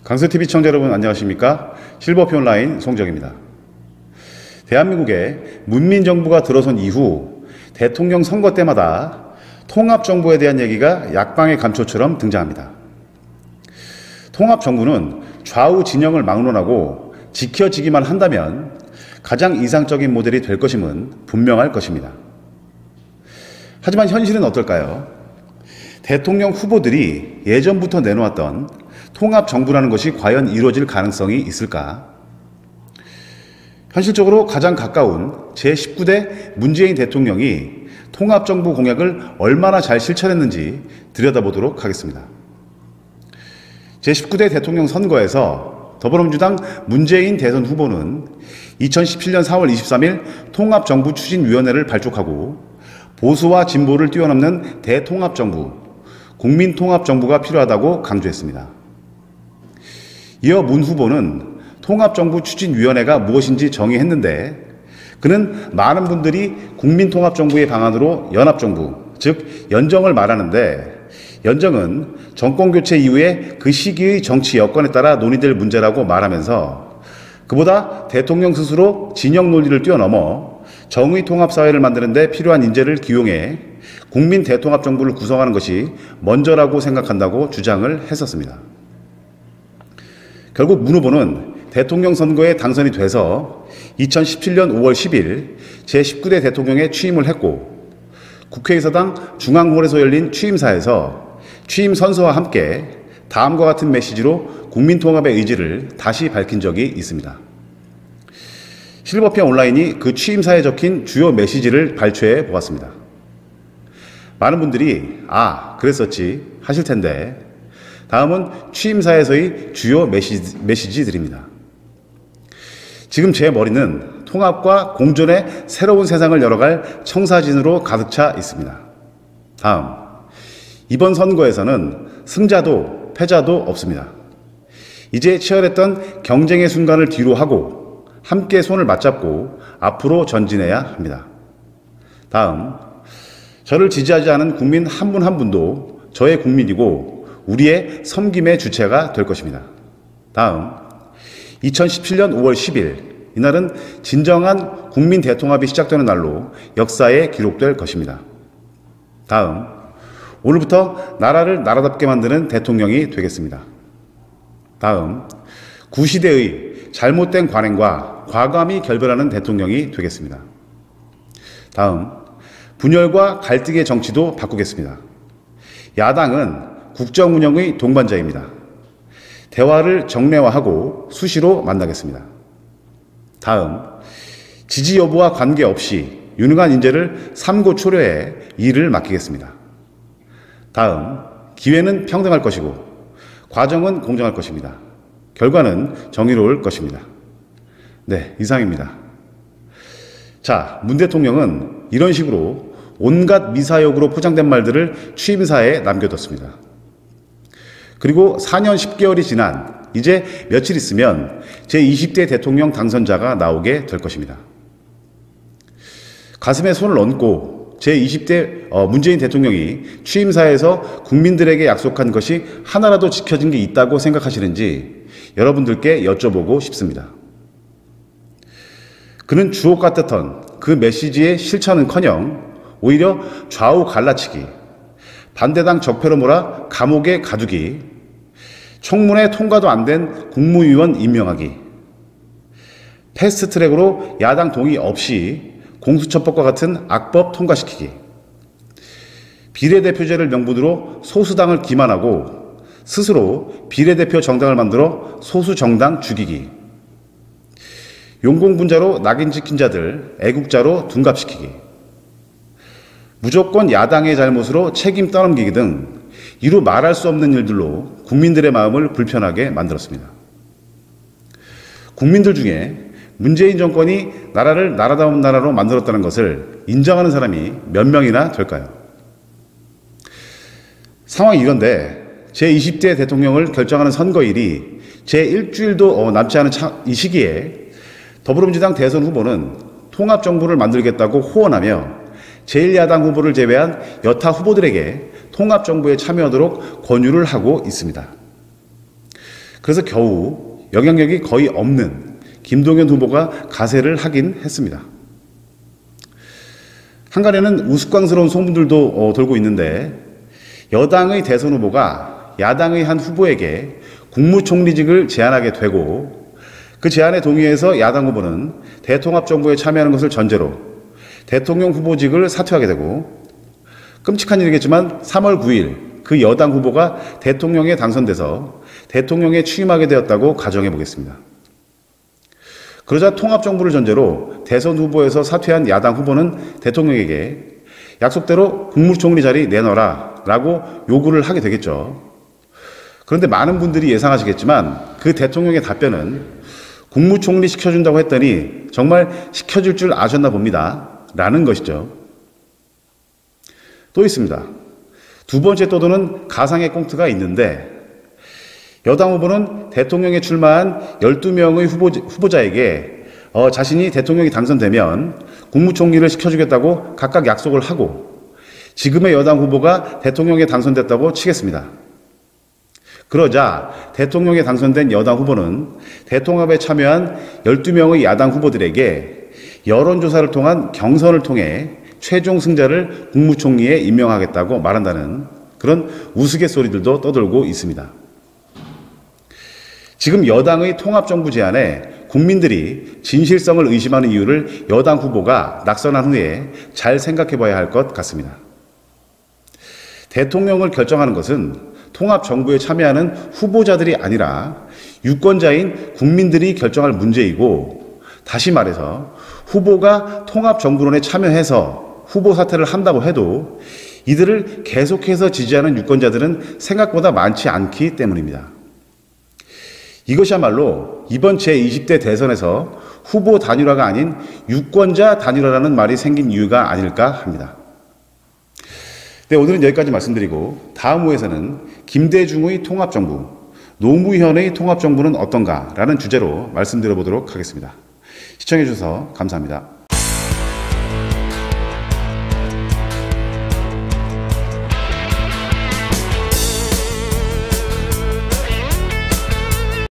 강서TV 시청자 여러분 안녕하십니까? 실버표 온라인 송정입니다. 대한민국에 문민정부가 들어선 이후 대통령 선거 때마다 통합정부에 대한 얘기가 약방의 감초처럼 등장합니다. 통합정부는 좌우 진영을 막론하고 지켜지기만 한다면 가장 이상적인 모델이 될 것임은 분명할 것입니다. 하지만 현실은 어떨까요? 대통령 후보들이 예전부터 내놓았던 통합정부라는 것이 과연 이루어질 가능성이 있을까? 현실적으로 가장 가까운 제19대 문재인 대통령이 통합정부 공약을 얼마나 잘 실천했는지 들여다보도록 하겠습니다. 제19대 대통령 선거에서 더불어민주당 문재인 대선 후보는 2017년 4월 23일 통합정부 추진위원회를 발족하고 보수와 진보를 뛰어넘는 대통합정부, 국민통합정부가 필요하다고 강조했습니다. 이어 문 후보는 통합정부 추진위원회가 무엇인지 정의했는데 그는 많은 분들이 국민통합정부의 방안으로 연합정부, 즉 연정을 말하는데 연정은 정권교체 이후에 그 시기의 정치 여건에 따라 논의될 문제라고 말하면서 그보다 대통령 스스로 진영 논리를 뛰어넘어 정의 통합사회를 만드는 데 필요한 인재를 기용해 국민 대통합정부를 구성하는 것이 먼저라고 생각한다고 주장을 했었습니다. 결국 문 후보는 대통령 선거에 당선이 돼서 2017년 5월 10일 제19대 대통령에 취임을 했고 국회의사당 중앙홀에서 열린 취임사에서 취임 선서와 함께 다음과 같은 메시지로 국민통합의 의지를 다시 밝힌 적이 있습니다. 실버편 온라인이 그 취임사에 적힌 주요 메시지를 발췌해 보았습니다. 많은 분들이 그랬었지 하실 텐데 다음은 취임사에서의 주요 메시지들입니다. 지금 제 머리는 통합과 공존의 새로운 세상을 열어갈 청사진으로 가득 차 있습니다. 다음, 이번 선거에서는 승자도 패자도 없습니다. 이제 치열했던 경쟁의 순간을 뒤로하고 함께 손을 맞잡고 앞으로 전진해야 합니다. 다음, 저를 지지하지 않은 국민 한 분 한 분도 저의 국민이고 우리의 섬김의 주체가 될 것입니다. 다음, 2017년 5월 10일 이날은 진정한 국민 대통합이 시작되는 날로 역사에 기록될 것입니다. 다음, 오늘부터 나라를 나라답게 만드는 대통령이 되겠습니다. 다음, 구시대의 잘못된 관행과 과감히 결별하는 대통령이 되겠습니다. 다음, 분열과 갈등의 정치도 바꾸겠습니다. 야당은 국정 운영의 동반자입니다. 대화를 정례화하고 수시로 만나겠습니다. 다음, 지지 여부와 관계없이 유능한 인재를 삼고초려해 일을 맡기겠습니다. 다음, 기회는 평등할 것이고 과정은 공정할 것입니다. 결과는 정의로울 것입니다. 네, 이상입니다. 자, 문 대통령은 이런 식으로 온갖 미사역으로 포장된 말들을 취임사에 남겨뒀습니다. 그리고 4년 10개월이 지난 이제 며칠 있으면 제20대 대통령 당선자가 나오게 될 것입니다. 가슴에 손을 얹고 제20대 문재인 대통령이 취임사에서 국민들에게 약속한 것이 하나라도 지켜진 게 있다고 생각하시는지 여러분들께 여쭤보고 싶습니다. 그는 주옥 같았던 그 메시지의 실천은커녕 오히려 좌우 갈라치기, 반대당 적폐로 몰아 감옥에 가두기, 청문회 통과도 안 된 국무위원 임명하기, 패스트트랙으로 야당 동의 없이 공수처법과 같은 악법 통과시키기, 비례대표제를 명분으로 소수당을 기만하고 스스로 비례대표 정당을 만들어 소수정당 죽이기, 용공분자로 낙인 찍힌 자들 애국자로 둔갑시키기, 무조건 야당의 잘못으로 책임 떠넘기기 등 이루 말할 수 없는 일들로 국민들의 마음을 불편하게 만들었습니다. 국민들 중에 문재인 정권이 나라를 나라다운 나라로 만들었다는 것을 인정하는 사람이 몇 명이나 될까요? 상황이 이런데 제20대 대통령을 결정하는 선거일이 제1주일도 남지 않은 이 시기에 더불어민주당 대선 후보는 통합정부를 만들겠다고 호언하며 제1야당 후보를 제외한 여타 후보들에게 통합정부에 참여하도록 권유를 하고 있습니다. 그래서 겨우 영향력이 거의 없는 김동연 후보가 가세를 하긴 했습니다. 한간에는 우스꽝스러운 소문들도 돌고 있는데 여당의 대선 후보가 야당의 한 후보에게 국무총리직을 제안하게 되고 그 제안에 동의해서 야당 후보는 대통합정부에 참여하는 것을 전제로 대통령 후보직을 사퇴하게 되고 끔찍한 일이겠지만 3월 9일 그 여당 후보가 대통령에 당선돼서 대통령에 취임하게 되었다고 가정해 보겠습니다. 그러자 통합정부를 전제로 대선 후보에서 사퇴한 야당 후보는 대통령에게 약속대로 국무총리 자리 내놔라 라고 요구를 하게 되겠죠. 그런데 많은 분들이 예상하시겠지만 그 대통령의 답변은 국무총리 시켜준다고 했더니 정말 시켜줄 줄 아셨나 봅니다 라는 것이죠. 또 있습니다. 두 번째 떠도는 가상의 꽁트가 있는데 여당 후보는 대통령에 출마한 12명의 후보자에게 자신이 대통령이 당선되면 국무총리를 시켜주겠다고 각각 약속을 하고 지금의 여당 후보가 대통령에 당선됐다고 치겠습니다. 그러자 대통령에 당선된 여당 후보는 대통합에 참여한 12명의 야당 후보들에게 여론조사를 통한 경선을 통해 최종 승자를 국무총리에 임명하겠다고 말한다는 그런 우스갯소리들도 떠돌고 있습니다. 지금 여당의 통합정부 제안에 국민들이 진실성을 의심하는 이유를 여당 후보가 낙선한 후에 잘 생각해 봐야 할 것 같습니다. 대통령을 결정하는 것은 통합정부에 참여하는 후보자들이 아니라 유권자인 국민들이 결정할 문제이고 다시 말해서 후보가 통합정부론에 참여해서 후보 사퇴를 한다고 해도 이들을 계속해서 지지하는 유권자들은 생각보다 많지 않기 때문입니다. 이것이야말로 이번 제20대 대선에서 후보 단일화가 아닌 유권자 단일화라는 말이 생긴 이유가 아닐까 합니다. 네, 오늘은 여기까지 말씀드리고 다음 호에서는 김대중의 통합정부, 노무현의 통합정부는 어떤가 라는 주제로 말씀드려보도록 하겠습니다. 시청해 주셔서 감사합니다.